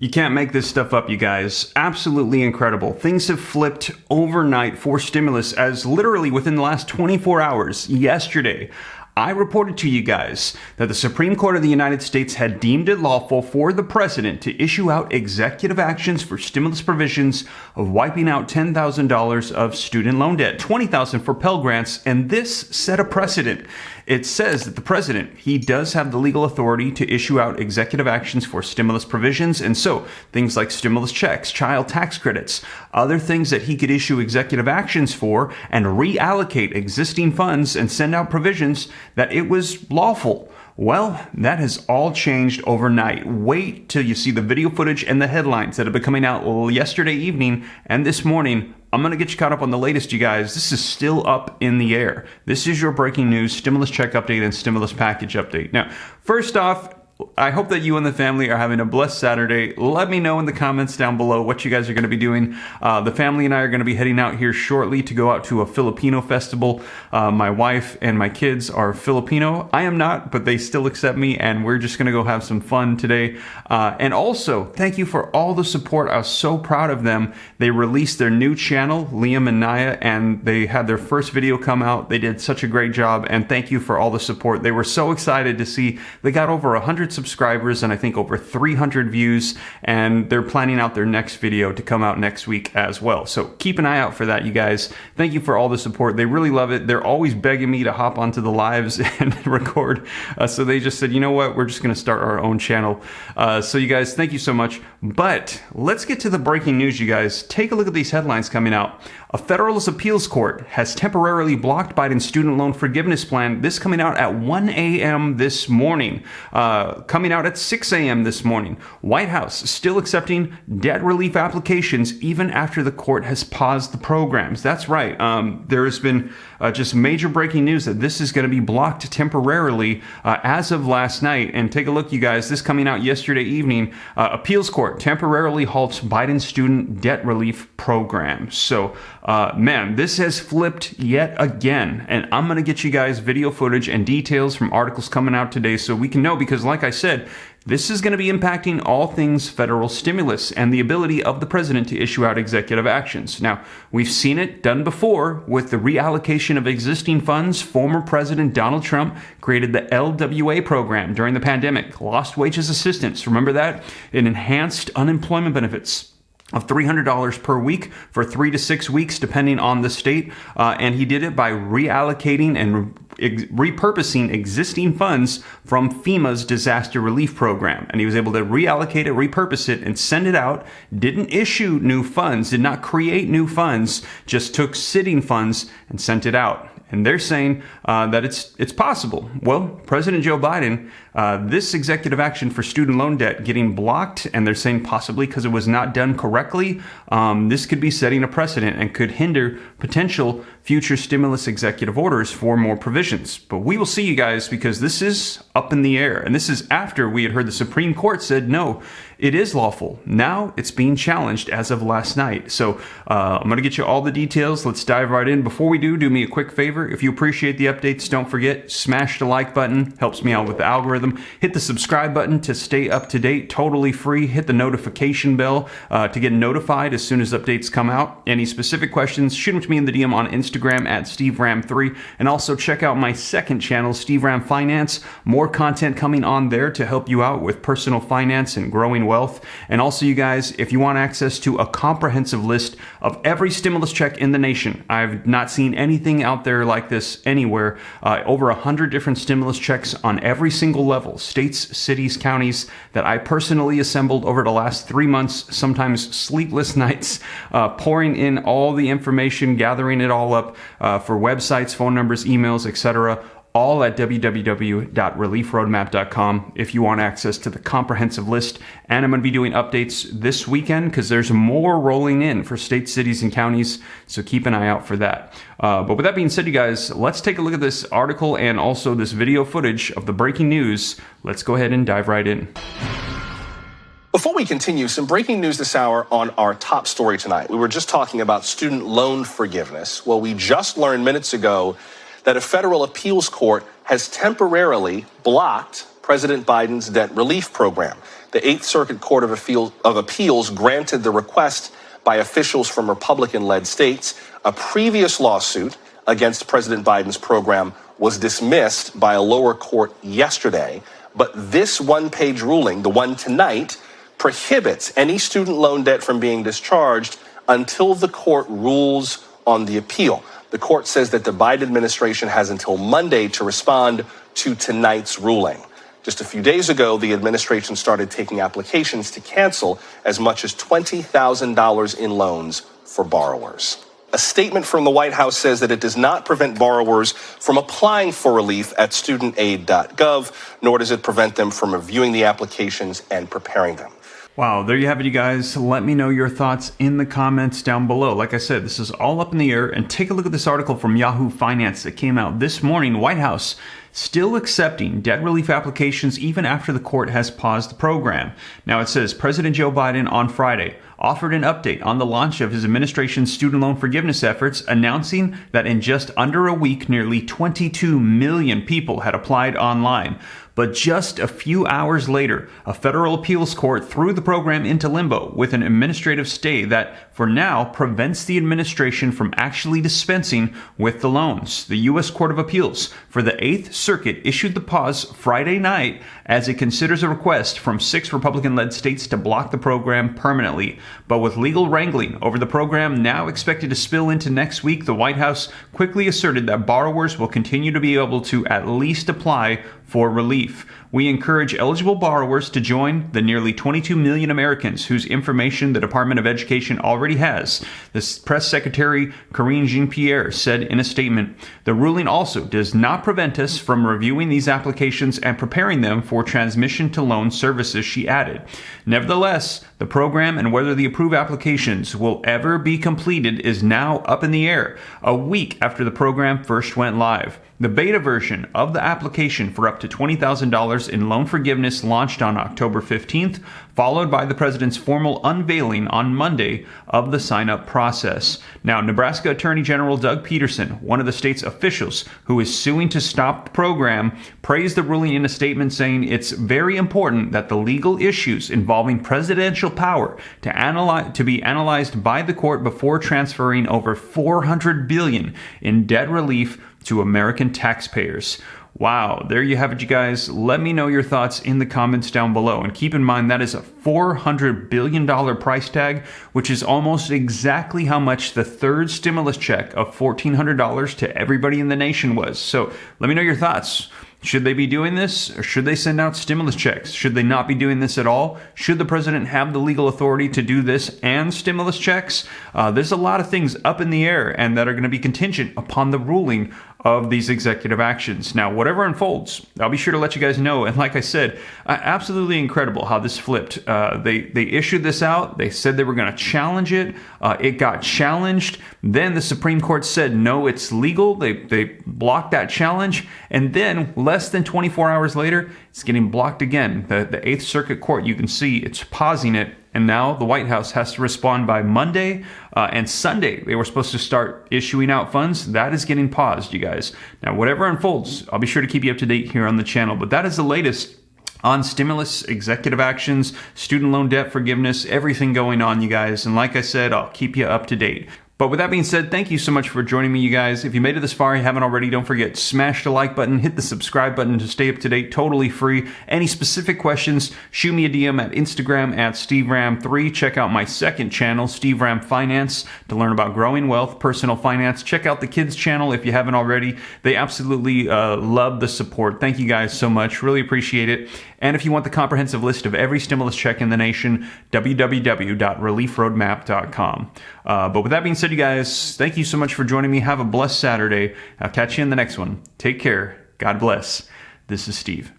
You can't make this stuff up, you guys. Absolutely incredible. Things have flipped overnight for stimulus as literally within the last 24 hours, yesterday, I reported to you guys that the Supreme Court of the United States had deemed it lawful for the president to issue out executive actions for stimulus provisions of wiping out $10,000 of student loan debt, $20,000 for Pell Grants, and this set a precedent. It says that the president, he does have the legal authority to issue out executive actions for stimulus provisions, and so things like stimulus checks, child tax credits, other things that he could issue executive actions for and reallocate existing funds and send out provisions that it was lawful. Well, that has all changed overnight. Wait till you see the video footage and the headlines that have been coming out yesterday evening and this morning. I'm going to get you caught up on the latest, you guys. This is still up in the air. This is your breaking news, stimulus check update and stimulus package update. Now, first off, I hope that you and the family are having a blessed Saturday. Let me know in the comments down below what you guys are going to be doing. The family and I are going to be heading out here shortly to go out to a Filipino festival. My wife and my kids are Filipino. I am not, but they still accept me, and we're just going to go have some fun today. And also, thank you for all the support. I was so proud of them. They released their new channel, Liam and Naya, and they had their first video come out. They did such a great job, and thank you for all the support. They were so excited to see. They got over 100 subscribers and I think over 300 views, and they're planning out their next video to come out next week as well. So keep an eye out for that, you guys. Thank you for all the support. They really love it. They're always begging me to hop onto the lives and record. So they just said, you know what, we're just going to start our own channel. So you guys, thank you so much. But let's get to the breaking news, you guys. Take a look at these headlines coming out. A federal appeals court has temporarily blocked Biden's student loan forgiveness plan. This coming out at 1 a.m. this morning. Coming out at 6 a.m. this morning. White House still accepting debt relief applications even after the court has paused the programs. That's right. There has been just major breaking news that this is going to be blocked temporarily as of last night. And take a look, you guys. This coming out yesterday evening. Appeals court temporarily halts Biden's student debt relief program. So, man, this has flipped yet again. And I'm going to get you guys video footage and details from articles coming out today so we can know, because like I said, this is going to be impacting all things federal stimulus and the ability of the president to issue out executive actions. Now, we've seen it done before with the reallocation of existing funds. Former President Donald Trump created the LWA program during the pandemic, lost wages assistance. Remember that? It enhanced unemployment benefits of $300 per week for 3 to 6 weeks, depending on the state. And he did it by reallocating and repurposing existing funds from FEMA's disaster relief program. And he was able to reallocate it, repurpose it, and send it out. Didn't issue new funds, did not create new funds, just took sitting funds and sent it out. And they're saying that it's possible. Well, President Joe Biden, this executive action for student loan debt getting blocked, and they're saying possibly because it was not done correctly, this could be setting a precedent and could hinder potential future stimulus executive orders for more provisions. But we will see, you guys, because this is up in the air. And this is after we had heard the Supreme Court said, no, it is lawful. Now it's being challenged as of last night. So I'm going to get you all the details. Let's dive right in. Before we do me a quick favor. If you appreciate the updates, don't forget, smash the like button. Helps me out with the algorithm. Hit the subscribe button to stay up to date, totally free. Hit the notification bell to get notified as soon as updates come out. Any specific questions, shoot them to me in the DM on Instagram at SteveRam3. And also check out my second channel, Steve Ram Finance. More content coming on there to help you out with personal finance and growing wealth. And also, you guys, if you want access to a comprehensive list of every stimulus check in the nation, I've not seen anything out there like this anywhere. Over 100 different stimulus checks on every single level, states, cities, counties, that I personally assembled over the last 3 months, sometimes sleepless nights, pouring in all the information, gathering it all up for websites, phone numbers, emails, etc., all at www.reliefroadmap.com if you want access to the comprehensive list. And I'm going to be doing updates this weekend because there's more rolling in for states, cities, and counties, so keep an eye out for that. But with that being said, you guys, let's take a look at this article and also this video footage of the breaking news. Let's go ahead and dive right in. Before we continue, some breaking news this hour on our top story tonight. We were just talking about student loan forgiveness. Well, we just learned minutes ago that a federal appeals court has temporarily blocked President Biden's debt relief program. The Eighth Circuit Court of Appeals granted the request by officials from Republican-led states. A previous lawsuit against President Biden's program was dismissed by a lower court yesterday. But this one-page ruling, the one tonight, prohibits any student loan debt from being discharged until the court rules on the appeal. The court says that the Biden administration has until Monday to respond to tonight's ruling. Just a few days ago, the administration started taking applications to cancel as much as $20,000 in loans for borrowers. A statement from the White House says that it does not prevent borrowers from applying for relief at studentaid.gov, nor does it prevent them from reviewing the applications and preparing them. Wow, there you have it, you guys. Let me know your thoughts in the comments down below. Like I said, this is all up in the air. And take a look at this article from Yahoo Finance that came out this morning. White House still accepting debt relief applications even after the court has paused the program. Now it says President Joe Biden on Friday offered an update on the launch of his administration's student loan forgiveness efforts, announcing that in just under a week, nearly 22 million people had applied online. But just a few hours later, a federal appeals court threw the program into limbo with an administrative stay that, for now, prevents the administration from actually dispensing with the loans. The U.S. Court of Appeals for the Eighth Circuit issued the pause Friday night as it considers a request from 6 Republican-led states to block the program permanently. But with legal wrangling over the program now expected to spill into next week, the White House quickly asserted that borrowers will continue to be able to at least apply for relief. We encourage eligible borrowers to join the nearly 22 million Americans whose information the Department of Education already has, the press secretary Karine Jean-Pierre said in a statement. The ruling also does not prevent us from reviewing these applications and preparing them for transmission to loan services, she added. Nevertheless, the program and whether the approved applications will ever be completed is now up in the air, a week after the program first went live. The beta version of the application for up to $20,000 in loan forgiveness launched on October 15th, followed by the president's formal unveiling on Monday of the sign-up process. Now, Nebraska Attorney General Doug Peterson, one of the state's officials who is suing to stop the program, praised the ruling in a statement saying it's very important that the legal issues involving presidential power to be analyzed by the court before transferring over $400 billion in debt relief to American taxpayers. Wow, there you have it, you guys. Let me know your thoughts in the comments down below. And keep in mind, that is a $400 billion price tag, which is almost exactly how much the third stimulus check of $1,400 to everybody in the nation was. So let me know your thoughts. Should they be doing this, or should they send out stimulus checks? Should they not be doing this at all? Should the president have the legal authority to do this and stimulus checks? There's a lot of things up in the air and that are going to be contingent upon the ruling of these executive actions. Now, whatever unfolds, I'll be sure to let you guys know. And like I said, absolutely incredible how this flipped. They issued this out. They said they were going to challenge it. It got challenged. Then the Supreme Court said, no, it's legal. They blocked that challenge. And then less than 24 hours later, it's getting blocked again. The Eighth Circuit Court, you can see it's pausing it. And now the White House has to respond by Monday and Sunday. They were supposed to start issuing out funds. That is getting paused, you guys. Now, whatever unfolds, I'll be sure to keep you up to date here on the channel. But that is the latest on stimulus, executive actions, student loan debt forgiveness, everything going on, you guys. And like I said, I'll keep you up to date. But with that being said, thank you so much for joining me, you guys. If you made it this far and you haven't already, don't forget, smash the like button, hit the subscribe button to stay up to date, totally free. Any specific questions, shoot me a DM at Instagram at SteveRam3. Check out my second channel, Steve Ram Finance, to learn about growing wealth, personal finance. Check out the kids channel if you haven't already. They absolutely love the support. Thank you guys so much. Really appreciate it. And if you want the comprehensive list of every stimulus check in the nation, www.reliefroadmap.com. But with that being said, you guys, thank you so much for joining me. Have a blessed Saturday. I'll catch you in the next one. Take care. God bless. This is Steve.